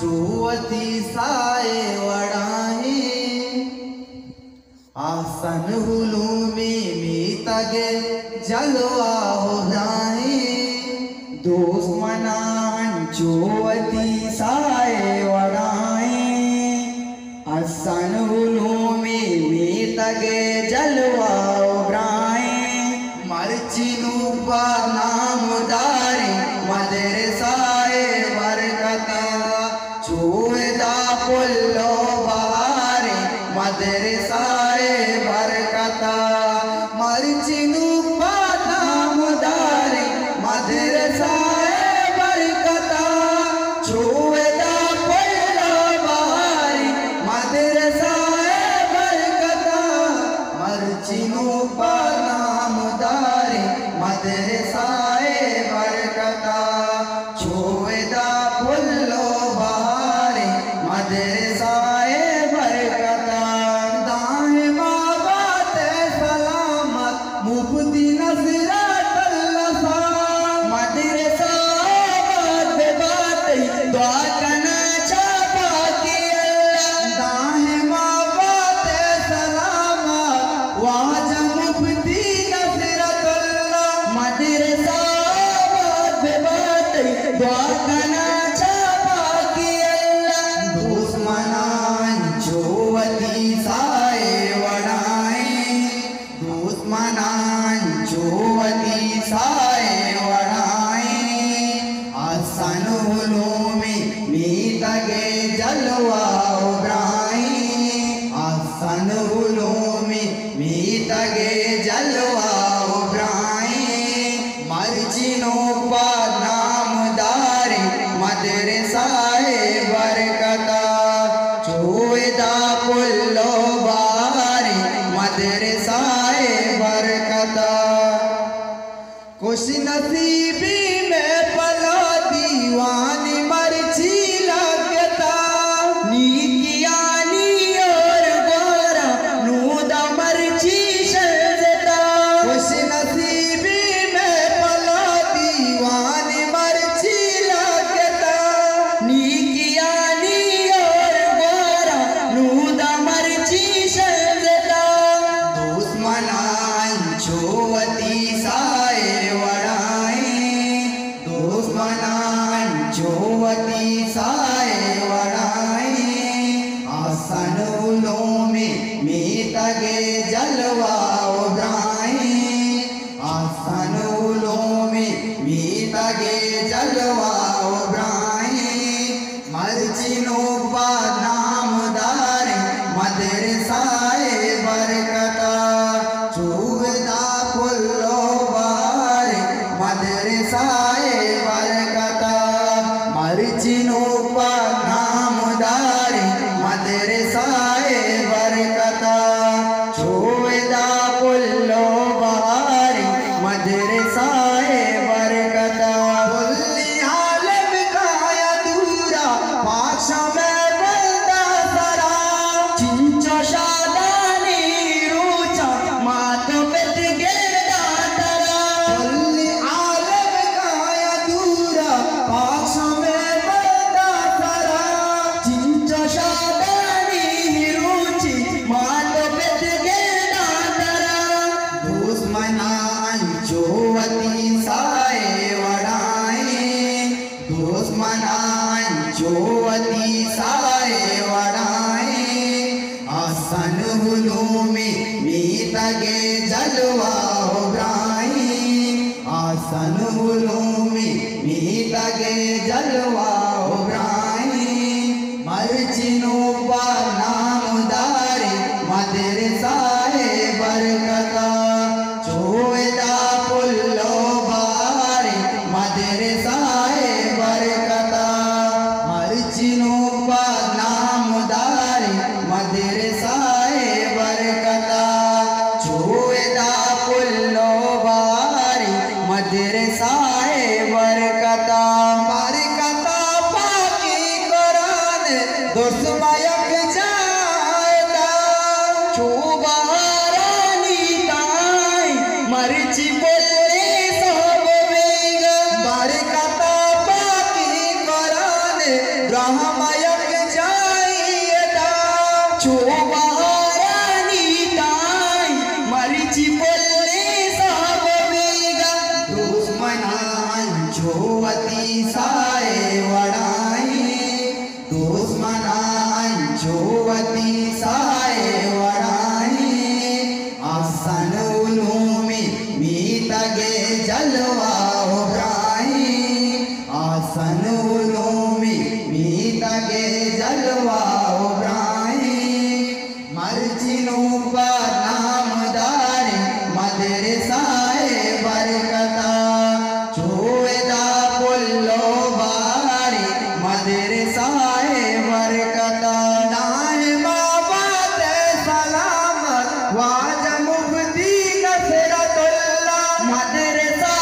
जुवती साए वड़ाहे आसन हुलूमी मीतगे जलवा हो जाए दुश्मनान जुवती साए वड़ाहे आसन हुलूमी मीतगे जलवा हो जाए मर्चिनु बा नामदारी मदरसाए बरकता चूदा पुल्लो बहारे मदरसाए बरकता मर्चिनु नामदारे मदरसाए बरकता चूदा पुल्लो बहारे मदरसाए बरकता मर्चिनु नामदारे मदरसाए बरकता चूदा पुल्लो मदरसाए बरकता दाए बात सलामत मुफ्ती नसरत अल्लाह मदरसा बात दुआ करना चाहता कि अल्लाह दाए बात सलामत वाज मुफ्ती नसरत अल्लाह मदरसा बात दुआ करना जुवती साए वड़ाए दुश्मनान जुवती साए वड़ाए आसन हुलूमी मीतगे जलवा उगराए आसन हुलूमी मीतगे जलवा उगराए मर्जिनो पा नामदारे मदरसाए बरकता चूदा पुल्लो बारे मदरसाए बरकता खुश नसीबी में पला दीवानी मर्जी लगता नीकियानी और गोरा नूदा मर्जी शरता खुश नसीबी में पला दीवानी मर्जी लगता नीकियानी दुश्मनान जुवती साए वड़ाए दुश्मनान जुवती साए वड़ाए आसन हुलूमी मीतगे जलवा उगराए आसन हुलूमी मीतगे जलवा उगराए मर्जिनो बा नामदारे मदरसाए बरकता चूदा पुल्लो बारे मदरसाए बरकता मर्जिनो बा नामदारे मदरसाए बरकता चूदा पुल्लो बारे मदरसाए बरकता बुल्ली आलम का अधूरा पाशा में बंदा सरा चिंचो शादानी रूचा मात पेट गिरदा तरा बुल्ली आलम का अधूरा पाशा में बंदा सरा चिंचो शादानी रूची मात पेट गिरदा तरा दुश्मनान जुवती साए वड़ाए दुश्मनान जुवती साए वड़ाए आसन हुलूमी मीतगे जलवा उगराए आसन हुलूमी मीतगे जलवा उगराए मर्जिनो बा नामदारे मदरसाए बरकता चूदा पुल्लो बारे मदरसाए बरकता मर्जिनो बा नामदारे मदरसाए बरकता चूदा पुल्लो बारे मदरसाए बरकता बरकता पाकी कुरान दुश्मयक जा मर्ची बोले सब बेगा बरकता बाकी कराने ब्रह्मयक जाइएदा चोबारानी ताई मर्ची बोले सब बेगा दुश्मनान छोवती साए वड़ाई दुश्मनान छोवती साए वड़ाई आसन उलूमी मीतगे जलवा उभराई आसन उलूमी मीतगे जलवा उभराई मर्जिनों पर नामदारी मदरसाए बरकता चोएदा पुल्लो बारी मदरसाए बरकता दाए बाबात सलामत वाज मुफ्ती नसरतुल्ला मदरसा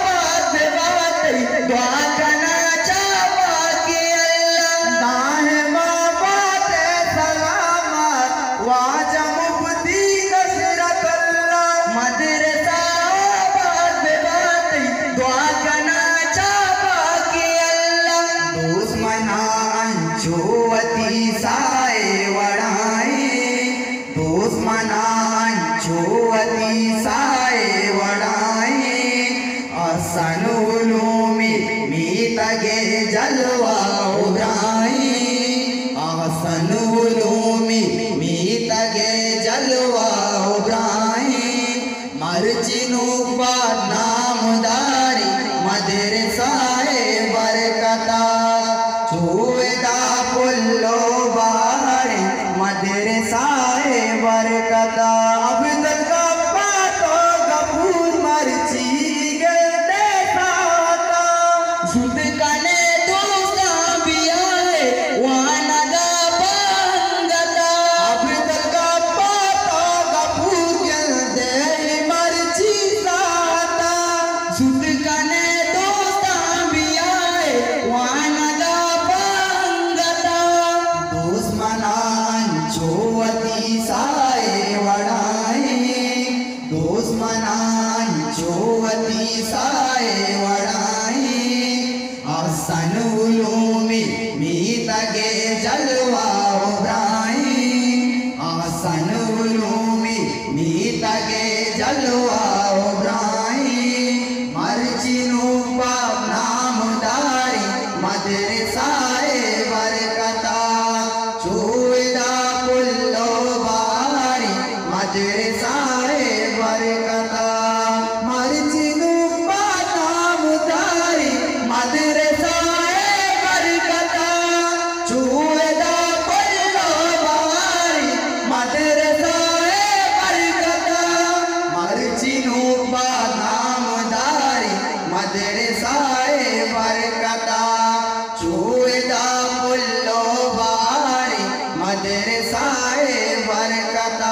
बात बात दुआ करना चाहवा के अल्लाह दाए बाबात सलामत वाज मुफ्ती नसरतुल्ला मदरसा बात बात दुआ करना चाहवा के अल्लाह दुश्मनान छोवती साए वड़ाई दुश्मनान छोवती साए वड़ाई आसन उलूमी मीतगे जलवा उभराई आसन उलूमी मीतगे जलवा उभराई मर्जिनों पर नामदारी मदरसाए बरकता चोएदा पुल्लो बारी मदरसाए बरकता अब्दुल गफ्फार तो गफूर मर्ची गलते साता सुध कने दोस्ता भी आए वानगा बंगता अब्दुल गफ्फार तो गफूर गलते मर्ची साता सुध कने दोस्ता भी आए वानगा बंगता दुश्मनान छोवती साए वड़ाई दुश्मनान छोवती साए वड़ाई आसन उलूमी मीतगे जलवा उभराई आसन उलूमी मीतगे जलवा उभराई मर्जिनों पर नामदारी मदरसाए बरकता चोएदा पुल्लो बारी मदरसाए बरकता मर्जिनों पर नामदारी मदरसाए बरकता चोएदा पुल्लो बारी मदरसाए बरकता मर्जिनों पर नामदारी मदरसाए बरकता चोएदा पुल्लो बारी मदरसाए बरकता